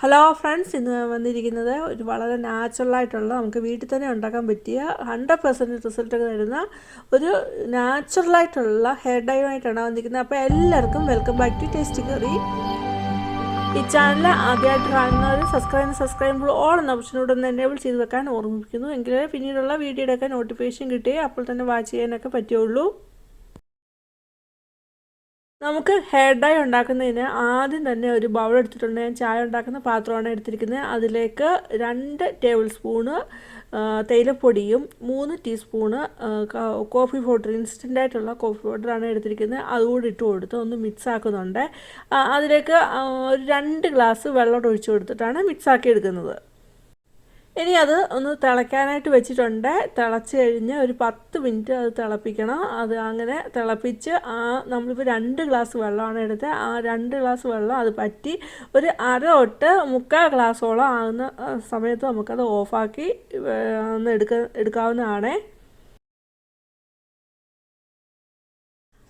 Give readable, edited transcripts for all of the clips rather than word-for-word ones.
Hello friends, ഇന്ന് വന്നിരിക്കുന്നത് ഒരു വളരെ നാച്ചുറലായിട്ടുള്ള നമുക്ക് വീട്ടിൽ തന്നെ ഉണ്ടാക്കാൻ പറ്റിയ 100% റിസൾട്ട് തരുന്ന ഒരു നാച്ചുറലായിട്ടുള്ള ഹെയർ ഡൈയുമായിട്ടാണ് വന്നിരിക്കുന്നത്. അപ്പോൾ എല്ലാവർക്കും welcome back to tasty curry. ഈ ചാനൽ ആദ്യമായിട്ട് കാണുന്നവർ സബ്സ്ക്രൈബ് ഓൾ എന്ന ഓപ്ഷനോട് ഒന്ന് എനേബിൾ ചെയ്ത് വെക്കാൻ ഓർമ്മിപ്പിക്കുന്നു. എങ്കിലേ പിന്നീടുള്ള വീഡിയോയുടെയൊക്കെ നോട്ടിഫിക്കേഷൻ കിട്ടി അപ്പോൾ തന്നെ വാച്ച് ചെയ്യാനൊക്കെ പറ്റുള്ളൂ. നമുക്ക് ഹെയർ ഡൈ ഉണ്ടാക്കുന്നതിന് ആദ്യം തന്നെ ഒരു ബൗൾ എടുത്തിട്ടുണ്ട്. ഞാൻ ചായ ഉണ്ടാക്കുന്ന പാത്രമാണ് എടുത്തിരിക്കുന്നത്. അതിലേക്ക് 2 ടേബിൾ സ്പൂണ് തേയിലപ്പൊടിയും 3 ടീസ്പൂണ് കോഫി പൗഡർ, ഇൻസ്റ്റൻ്റ് ആയിട്ടുള്ള കോഫി പൗഡറാണ് എടുത്തിരിക്കുന്നത്. അതുകൂടി ഇട്ട് കൊടുത്ത് ഒന്ന് മിക്സ് ആക്കുന്നുണ്ട്. അതിലേക്ക് ഒരു 2 ഗ്ലാസ് വെള്ളം ഒഴിച്ചു കൊടുത്തിട്ടാണ് മിക്സ് ആക്കി എടുക്കുന്നത്. ഇനി അത് ഒന്ന് തിളയ്ക്കാനായിട്ട് വെച്ചിട്ടുണ്ട്. തിളച്ച് കഴിഞ്ഞ് ഒരു 10 മിനിറ്റ് അത് തിളപ്പിക്കണം. അത് അങ്ങനെ തിളപ്പിച്ച് നമ്മളിപ്പോൾ 2 ഗ്ലാസ് വെള്ളമാണ് എടുത്തത്. ആ 2 ഗ്ലാസ് വെള്ളം അത് പറ്റി ഒരു അര തൊട്ട് 3/4 ഗ്ലാസോളം ആകുന്ന സമയത്ത് നമുക്കത് ഓഫാക്കി ഒന്ന് എടുക്കാവുന്നതാണ്.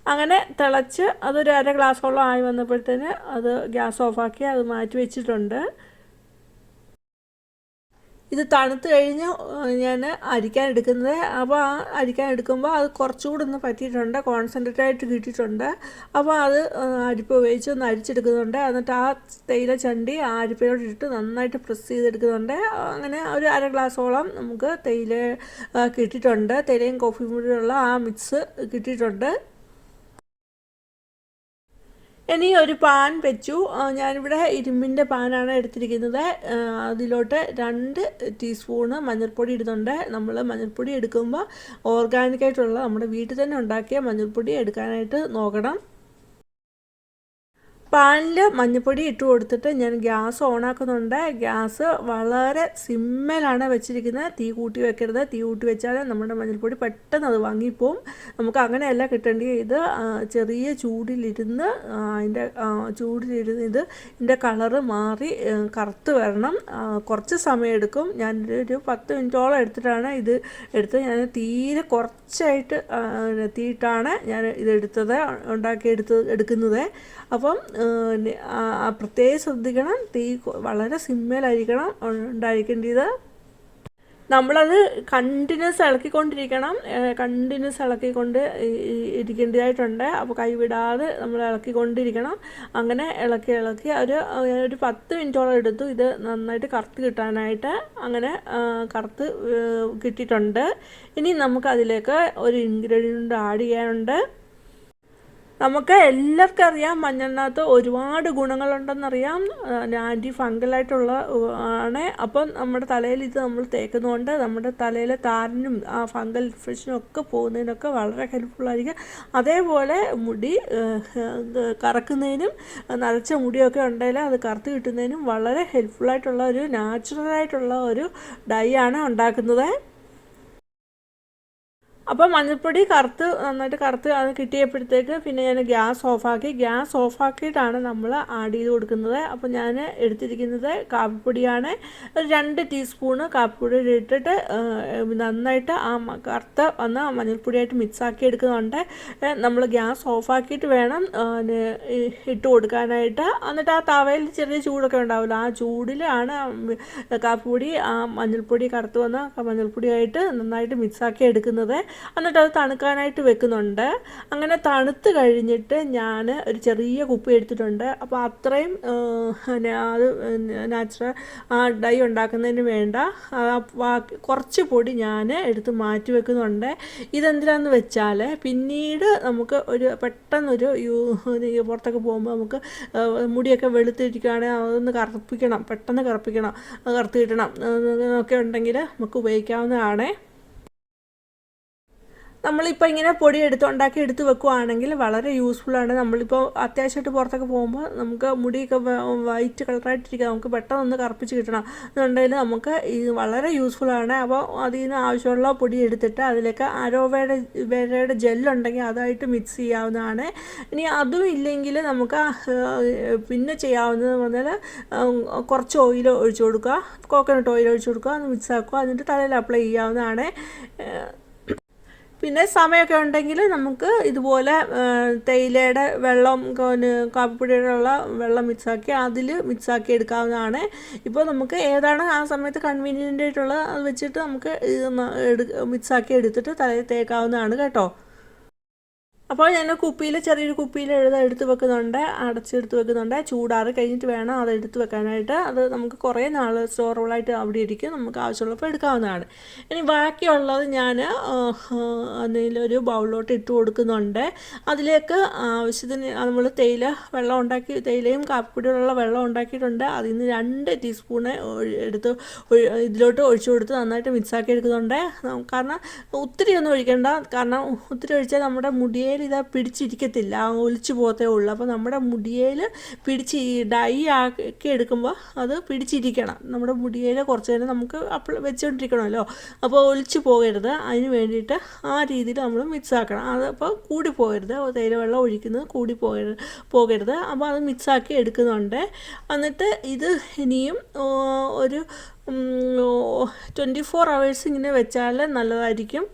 അങ്ങനെ തിളച്ച് അതൊരു അര ഗ്ലാസോളം ആയി വന്നപ്പോഴത്തേന് അത് ഗ്യാസ് ഓഫാക്കി അത് മാറ്റി വെച്ചിട്ടുണ്ട്. ഇത് തണുത്ത് കഴിഞ്ഞ് ഞാൻ അരിക്കാൻ എടുക്കുന്നത്. അപ്പോൾ ആ അരിക്കാൻ എടുക്കുമ്പോൾ അത് കുറച്ചുകൂടി ഒന്ന് പറ്റിയിട്ടുണ്ട്, കോൺസെൻട്രേറ്റ് ആയിട്ട് കിട്ടിയിട്ടുണ്ട്. അപ്പോൾ അത് അരിപ്പ് ഉപയോഗിച്ച് ഒന്ന് അരിച്ചെടുക്കുന്നുണ്ട്. എന്നിട്ട് ആ തേയില ചണ്ടി ആ അരിപ്പയിലോട്ട് ഇട്ട് നന്നായിട്ട് പ്രസ് ചെയ്തെടുക്കുന്നുണ്ട്. അങ്ങനെ ഒരു അര ഗ്ലാസോളം നമുക്ക് തേയില കിട്ടിയിട്ടുണ്ട്. തേയിലയും കോഫിയും കൂടിയുള്ള ആ മിക്സ് കിട്ടിയിട്ടുണ്ട്. ഇനി ഒരു പാൻ വെച്ചു. ഞാനിവിടെ ഇരുമ്പിൻ്റെ പാനാണ് എടുത്തിരിക്കുന്നത്. അതിലോട്ട് 2 ടീസ്പൂണ് മഞ്ഞൾപ്പൊടി ഇടുന്നുണ്ട്. നമ്മൾ മഞ്ഞൾപ്പൊടി എടുക്കുമ്പോൾ ഓർഗാനിക്കായിട്ടുള്ള നമ്മുടെ വീട്ടിൽ തന്നെ ഉണ്ടാക്കിയ മഞ്ഞൾപ്പൊടി എടുക്കാനായിട്ട് നോക്കണം. പാനിൽ മഞ്ഞൾപ്പൊടി ഇട്ട് കൊടുത്തിട്ട് ഞാൻ ഗ്യാസ് ഓണാക്കുന്നുണ്ട്. ഗ്യാസ് വളരെ സിമ്മിലാണ് വെച്ചിരിക്കുന്നത്. തീ കൂട്ടി വെക്കരുത്. തീ കൂട്ടി വെച്ചാൽ നമ്മുടെ മഞ്ഞൾപ്പൊടി പെട്ടെന്ന് അത് വാങ്ങിപ്പോവും. നമുക്ക് അങ്ങനെയല്ല കിട്ടേണ്ടത്. ഇത് ചെറിയ ചൂടിലിരുന്ന് ഇതിൻ്റെ കളറ് മാറി കറുത്ത് വരണം. കുറച്ച് സമയം എടുക്കും. ഞാനൊരു 10 മിനിറ്റോളം എടുത്തിട്ടാണ് ഇത് എടുത്തത്. ഞാൻ തീരെ കുറച്ചായിട്ട് തീയിട്ടാണ് ഞാൻ ഇത് എടുക്കുന്നത്. അപ്പം പ്രത്യേകം ശ്രദ്ധിക്കണം. തീ വളരെ സിമ്മിലായിരിക്കണം ഉണ്ടായിരിക്കേണ്ടത്. നമ്മളത് കണ്ടിന്യൂസ് ഇളക്കിക്കൊണ്ട് ഇരിക്കേണ്ടതായിട്ടുണ്ട്. അപ്പോൾ കൈവിടാതെ നമ്മൾ ഇളക്കിക്കൊണ്ടിരിക്കണം. അങ്ങനെ ഇളക്കി ഒരു 10 മിനിറ്റോളം എടുത്തു ഇത് നന്നായിട്ട് കറുത്ത് കിട്ടാനായിട്ട്. അങ്ങനെ കറുത്ത് കിട്ടിയിട്ടുണ്ട്. ഇനി നമുക്കതിലേക്ക് ഒരു ഇൻഗ്രീഡിയൻ്റ് ആഡ് ചെയ്യാനുണ്ട്. നമുക്ക് എല്ലാവർക്കും അറിയാം മഞ്ഞളിനകത്ത് ഒരുപാട് ഗുണങ്ങളുണ്ടെന്നറിയാം. ആൻറ്റി ഫംഗലായിട്ടുള്ള ആണ്. അപ്പം നമ്മുടെ തലയിൽ ഇത് നമ്മൾ തേക്കുന്നതുകൊണ്ട് നമ്മുടെ തലയിലെ താരനും ആ ഫംഗൽ ഇൻഫെക്ഷനും ഒക്കെ പോകുന്നതിനൊക്കെ വളരെ ഹെൽപ്ഫുള്ളായിരിക്കും. അതേപോലെ മുടി കറക്കുന്നതിനും നരച്ച മുടിയൊക്കെ ഉണ്ടെങ്കിൽ അത് കറുത്ത് കിട്ടുന്നതിനും വളരെ ഹെൽപ്ഫുള്ളായിട്ടുള്ള ഒരു നാച്ചുറലായിട്ടുള്ള ഒരു ഡൈ ആണ് ഉണ്ടാക്കുന്നത്. അപ്പോൾ മഞ്ഞൾപ്പൊടി നന്നായിട്ട് കറുത്ത് അത് കിട്ടിയപ്പോഴത്തേക്ക് പിന്നെ ഞാൻ ഗ്യാസ് ഓഫാക്കിയിട്ടാണ് നമ്മൾ ആഡ് ചെയ്ത് കൊടുക്കുന്നത്. അപ്പോൾ ഞാൻ എടുത്തിരിക്കുന്നത് കാപ്പിപ്പൊടിയാണ്. ഒരു 2 ടീസ്പൂണ് കാപ്പിപ്പൊടി ഇട്ടിട്ട് നന്നായിട്ട് ആ കറുത്ത വന്ന മഞ്ഞൾപ്പൊടിയായിട്ട് മിക്സാക്കി എടുക്കുന്നുണ്ട്. നമ്മൾ ഗ്യാസ് ഓഫാക്കിയിട്ട് വേണം ഇട്ട് കൊടുക്കാനായിട്ട്. എന്നിട്ട് ആ തവയിൽ ചെറിയ ചൂടൊക്കെ ഉണ്ടാവില്ല, ആ ചൂടിലാണ് കാപ്പിപ്പൊടി ആ മഞ്ഞൾപ്പൊടി കറുത്ത് വന്ന മഞ്ഞൾപ്പൊടിയായിട്ട് നന്നായിട്ട് മിക്സാക്കി എടുക്കുന്നത്. എന്നിട്ട് അത് തണുക്കാനായിട്ട് വെക്കുന്നുണ്ട്. അങ്ങനെ തണുത്ത് കഴിഞ്ഞിട്ട് ഞാൻ ഒരു ചെറിയ കുപ്പി എടുത്തിട്ടുണ്ട്. അപ്പോൾ അത്രയും അത് നാച്ചുറൽ ഡൈ ഉണ്ടാക്കുന്നതിന് വേണ്ട കുറച്ച് പൊടി ഞാൻ എടുത്ത് മാറ്റി വെക്കുന്നുണ്ട്. ഇതെന്തിനാന്ന് വെച്ചാൽ പിന്നീട് നമുക്ക് പെട്ടെന്നൊരു പുറത്തൊക്കെ പോകുമ്പോൾ നമുക്ക് മുടിയൊക്കെ വെളുത്തിരിക്കുകയാണെങ്കിൽ അതൊന്ന് പെട്ടെന്ന് കറുത്ത് കിട്ടണം ഒക്കെ ഉണ്ടെങ്കിൽ നമുക്ക് ഉപയോഗിക്കാവുന്നതാണ്. നമ്മളിപ്പോൾ ഇങ്ങനെ പൊടി ഉണ്ടാക്കി എടുത്ത് വെക്കുകയാണെങ്കിൽ വളരെ യൂസ്ഫുള്ളാണ്. നമ്മളിപ്പോൾ അത്യാവശ്യമായിട്ട് പുറത്തൊക്കെ പോകുമ്പോൾ നമുക്ക് മുടിയൊക്കെ വൈറ്റ് കളറായിട്ടിരിക്കുക, നമുക്ക് പെട്ടെന്ന് കറുപ്പിച്ച് കിട്ടണം എന്നുണ്ടെങ്കിൽ നമുക്ക് ഇത് വളരെ യൂസ്ഫുള്ളാണ്. അപ്പോൾ അതിൽ നിന്ന് ആവശ്യമുള്ള പൊടി എടുത്തിട്ട് അതിലേക്ക് അലോവേരയുടെ ജെല്ലുണ്ടെങ്കിൽ അതായിട്ട് മിക്സ് ചെയ്യാവുന്നതാണ്. ഇനി അതും ഇല്ലെങ്കിൽ നമുക്ക് പിന്നെ ചെയ്യാവുന്നത് പറഞ്ഞാൽ കുറച്ച് ഓയിൽ ഒഴിച്ചു കൊടുക്കുക, കോക്കനട്ട് ഓയിൽ ഒഴിച്ചു കൊടുക്കുക, ഒന്ന് മിക്സ് ആക്കുക, എന്നിട്ട് തലയിൽ അപ്ലൈ ചെയ്യാവുന്നതാണ്. പിന്നെ സമയമൊക്കെ ഉണ്ടെങ്കിൽ നമുക്ക് ഇതുപോലെ തേയിലയുടെ വെള്ളം കാപ്പിപ്പൊടിയുള്ള വെള്ളം മിക്സാക്കി അതിൽ മിക്സാക്കി എടുക്കാവുന്നതാണ്. ഇപ്പോൾ നമുക്ക് ഏതാണ് ആ സമയത്ത് കൺവീനിയൻ്റ് ആയിട്ടുള്ളത് അത് വെച്ചിട്ട് നമുക്ക് മിക്സാക്കി എടുത്തിട്ട് തലയിൽ തേക്കാവുന്നതാണ് കേട്ടോ. അപ്പോൾ ഞാൻ ചെറിയൊരു കുപ്പിയിൽ എടുത്ത് വെക്കുന്നുണ്ട്, അടച്ചെടുത്ത് വെക്കുന്നുണ്ട്. ചൂടാറി കഴിഞ്ഞിട്ട് വേണം അത് എടുത്ത് വെക്കാനായിട്ട്. അത് നമുക്ക് കുറേ നാൾ സ്റ്റോറബിളായിട്ട് അവിടെ ഇരിക്കും, നമുക്ക് ആവശ്യമുള്ളപ്പോൾ എടുക്കാവുന്നതാണ്. ഇനി ബാക്കിയുള്ളത് ഞാൻ അതിലൊരു ബൗളിലോട്ട് ഇട്ട് കൊടുക്കുന്നുണ്ട്. അതിലേക്ക് ആവശ്യത്തിന് നമ്മൾ തേയിലയും കാപ്പിപ്പൊടിയുള്ള വെള്ളം ഉണ്ടാക്കിയിട്ടുണ്ട്. അതിൽ നിന്ന് 2 ടീസ്പൂണ് എടുത്ത് ഇതിലോട്ട് ഒഴിച്ചു കൊടുത്ത് നന്നായിട്ട് മിക്സാക്കി എടുക്കുന്നുണ്ട്. കാരണം ഒത്തിരി ഒന്നും ഒഴിക്കേണ്ട, കാരണം ഒത്തിരി ഒഴിച്ചാൽ നമ്മുടെ മുടിയെ ഇത് പിടിച്ചിരിക്കത്തില്ല, ഒലിച്ചു പോകത്തേ ഉള്ളൂ. അപ്പോൾ നമ്മുടെ മുടിയിൽ ഡൈ ആക്കി എടുക്കുമ്പോൾ അത് പിടിച്ചിരിക്കണം. നമ്മുടെ മുടിയിൽ കുറച്ച് നേരം നമുക്ക് വെച്ചുകൊണ്ടിരിക്കണമല്ലോ, അപ്പോൾ ഒലിച്ചു പോകരുത്. അതിന് വേണ്ടിയിട്ട് ആ രീതിയിൽ നമ്മൾ മിക്സ് ആക്കണം. അതപ്പോൾ കൂടി പോകരുത്, തേയില വെള്ളം ഒഴിക്കുന്നത് കൂടി പോകരുത്. അപ്പോൾ അത് മിക്സാക്കി എടുക്കുന്നുണ്ട്. എന്നിട്ട് ഇത് ഇനിയും ഒരു 24 hours ഇങ്ങനെ വെച്ചാൽ നല്ലതായിരിക്കും.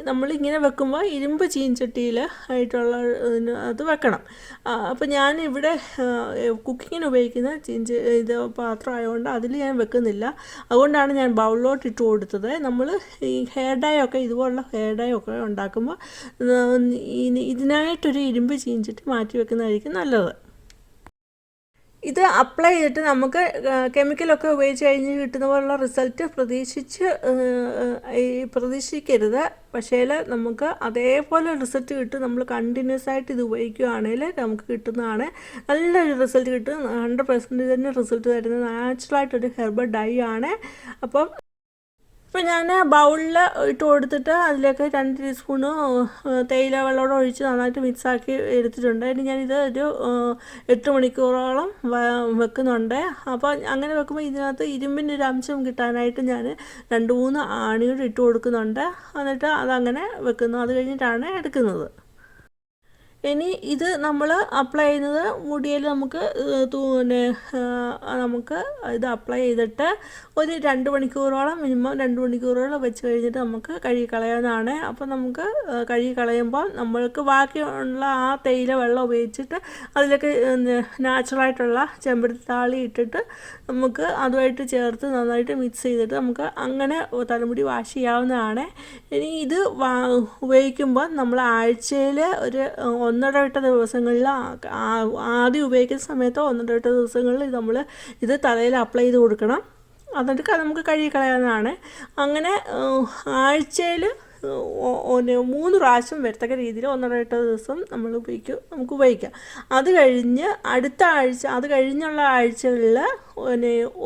നമ്മളിങ്ങനെ വെക്കുമ്പോൾ ഇരുമ്പ് ചീൻചട്ടിയിൽ ആയിട്ടുള്ള അത് വെക്കണം. അപ്പോൾ ഞാനിവിടെ കുക്കിങ്ങിന് ഉപയോഗിക്കുന്ന ഇത് പാത്രം ആയതുകൊണ്ട് അതിൽ ഞാൻ വെക്കുന്നില്ല. അതുകൊണ്ടാണ് ഞാൻ ബൗളിലോട്ട് ഇട്ട് കൊടുത്തത്. നമ്മൾ ഈ ഹെയർ ഡൈ ഒക്കെ ഇതുപോലുള്ള ഹെയർ ഡൈ ഒക്കെ ഉണ്ടാക്കുമ്പോൾ ഇതിനായിട്ടൊരു ഇരുമ്പ് ചീൻചട്ടി മാറ്റി വെക്കുന്നതായിരിക്കും നല്ലത്. ഇത് അപ്ലൈ ചെയ്തിട്ട് നമുക്ക് കെമിക്കലൊക്കെ ഉപയോഗിച്ച് കഴിഞ്ഞ് കിട്ടുന്ന പോലുള്ള റിസൾട്ട് പ്രതീക്ഷിക്കരുത്. പക്ഷേ നമുക്ക് അതേപോലെ റിസൾട്ട് കിട്ടും. നമ്മൾ കണ്ടിന്യൂസ് ആയിട്ട് ഇത് ഉപയോഗിക്കുകയാണെങ്കിൽ നമുക്ക് കിട്ടുന്നതാണ്, നല്ലൊരു റിസൾട്ട് കിട്ടും. 100% തന്നെ റിസൾട്ട് തരുന്നത് നാച്ചുറലായിട്ടൊരു ഹെർബൽ ഡൈ ആണ്. അപ്പം ഇപ്പോൾ ഞാൻ ബൗളിൽ ഇട്ട് കൊടുത്തിട്ട് അതിലേക്ക് 2 ടീസ്പൂണ് തേയില വെള്ളത്തോടെ ഒഴിച്ച് നന്നായിട്ട് മിക്സാക്കി എടുത്തിട്ടുണ്ട്. ഇനി ഞാനിത് ഒരു 8 മണിക്കൂറോളം വെക്കുന്നുണ്ട്. അപ്പോൾ അങ്ങനെ വെക്കുമ്പോൾ ഇതിനകത്ത് ഇരുമ്പിൻ്റെ ഒരു അംശം കിട്ടാനായിട്ട് ഞാൻ 2-3 ആണികൾ ഇട്ട് കൊടുക്കുന്നുണ്ട്. എന്നിട്ട് അതങ്ങനെ വെക്കുന്നു. അത് കഴിഞ്ഞിട്ടാണ് എടുക്കുന്നത്. ഇനി ഇത് നമ്മൾ അപ്ലൈ ചെയ്യുന്നത് മുടിയിൽ നമുക്ക് ഇത് അപ്ലൈ ചെയ്തിട്ട് ഒരു 2 മണിക്കൂറോളം, മിനിമം 2 മണിക്കൂറോളം വെച്ച് കഴിഞ്ഞിട്ട് നമുക്ക് കഴുകി കളയാവുന്നതാണ്. അപ്പോൾ നമുക്ക് കഴുകി കളയുമ്പോൾ നമ്മൾക്ക് ബാക്കിയുള്ള ആ തേയില വെള്ളം ഉപയോഗിച്ചിട്ട് അതിലേക്ക് നാച്ചുറലായിട്ടുള്ള ചെമ്പരത്തിത്താളി ഇട്ടിട്ട് നമുക്ക് അതുമായിട്ട് ചേർത്ത് നന്നായിട്ട് മിക്സ് ചെയ്തിട്ട് നമുക്ക് അങ്ങനെ തലമുടി വാഷ് ചെയ്യാവുന്നതാണ്. ഇനി ഇത് ഉപയോഗിക്കുമ്പോൾ നമ്മൾ ആഴ്ചയിൽ ഒരു 1-2 ദിവസങ്ങളിൽ, ആദ്യം ഉപയോഗിക്കുന്ന സമയത്തോ 1-2 ദിവസങ്ങളിൽ നമ്മൾ ഇത് തലയിൽ അപ്ലൈ ചെയ്ത് കൊടുക്കണം. എന്നിട്ട് നമുക്ക് കഴുകി കളയാവുന്നതാണ്. അങ്ങനെ ആഴ്ചയിൽ 3 പ്രാവശ്യം വരത്തക്ക രീതിയിൽ 1-2 ദിവസം നമുക്ക് ഉപയോഗിക്കാം. അത് കഴിഞ്ഞ് അത് കഴിഞ്ഞുള്ള ആഴ്ചകളിൽ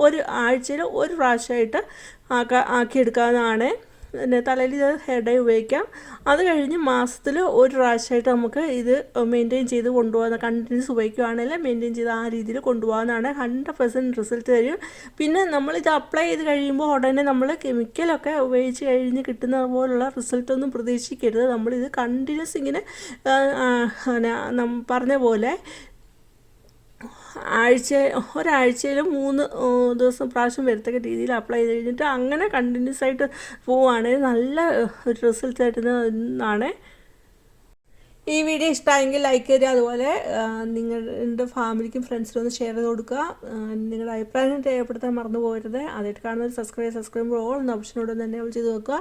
ഒരു ആഴ്ചയിൽ 1 പ്രാവശ്യമായിട്ട് ആക്കിയെടുക്കാവുന്നതാണ്. തലയിൽ ഇത് ഹെയർ ഡൈ ഉപയോഗിക്കാം. അത് കഴിഞ്ഞ് മാസത്തിൽ 1 പ്രാവശ്യമായിട്ട് നമുക്ക് ഇത് മെയിൻറ്റെയിൻ ചെയ്ത് കൊണ്ടുപോകുന്ന, കണ്ടിന്യൂസ് ഉപയോഗിക്കുകയാണെങ്കിൽ മെയിൻറ്റെയിൻ ചെയ്ത് ആ രീതിയിൽ കൊണ്ടുപോകാവുന്നതാണ്. 100% റിസൾട്ട് തരും. പിന്നെ നമ്മളിത് അപ്ലൈ ചെയ്ത് കഴിയുമ്പോൾ ഉടനെ നമ്മൾ കെമിക്കലൊക്കെ ഉപയോഗിച്ച് കഴിഞ്ഞ് കിട്ടുന്ന പോലുള്ള റിസൾട്ടൊന്നും പ്രതീക്ഷിക്കരുത്. നമ്മളിത് കണ്ടിന്യൂസ് ഇങ്ങനെ പറഞ്ഞ പോലെ ഒരാഴ്ചയിൽ 3 ദിവസം പ്രാവശ്യം വരത്തക്ക രീതിയിൽ അപ്ലൈ ചെയ്ത് കഴിഞ്ഞിട്ട് അങ്ങനെ കണ്ടിന്യൂസ് ആയിട്ട് പോവുകയാണെങ്കിൽ നല്ല ഒരു റിസൾട്ട് തരുന്നതാണ്. ഈ വീഡിയോ ഇഷ്ടമായെങ്കിൽ ലൈക്ക് ചെയ്യുക. അതുപോലെ നിങ്ങളുടെ ഫാമിലിക്കും ഫ്രണ്ട്സിനും ഒന്ന് ഷെയർ ചെയ്ത് കൊടുക്കുക. നിങ്ങളുടെ അഭിപ്രായം രേഖപ്പെടുത്താൻ മറന്നു പോകരുത്. ആദ്യമായിട്ട് കാണുന്നത് സബ്സ്ക്രൈബ് ഓൾ എന്ന ഓപ്ഷനോട് തന്നെ ചെയ്ത് വെക്കുക.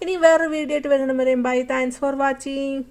ഇനി വേറെ വീഡിയോ ആയിട്ട് വരുന്നവരെയും ബൈ. Thanks for watching.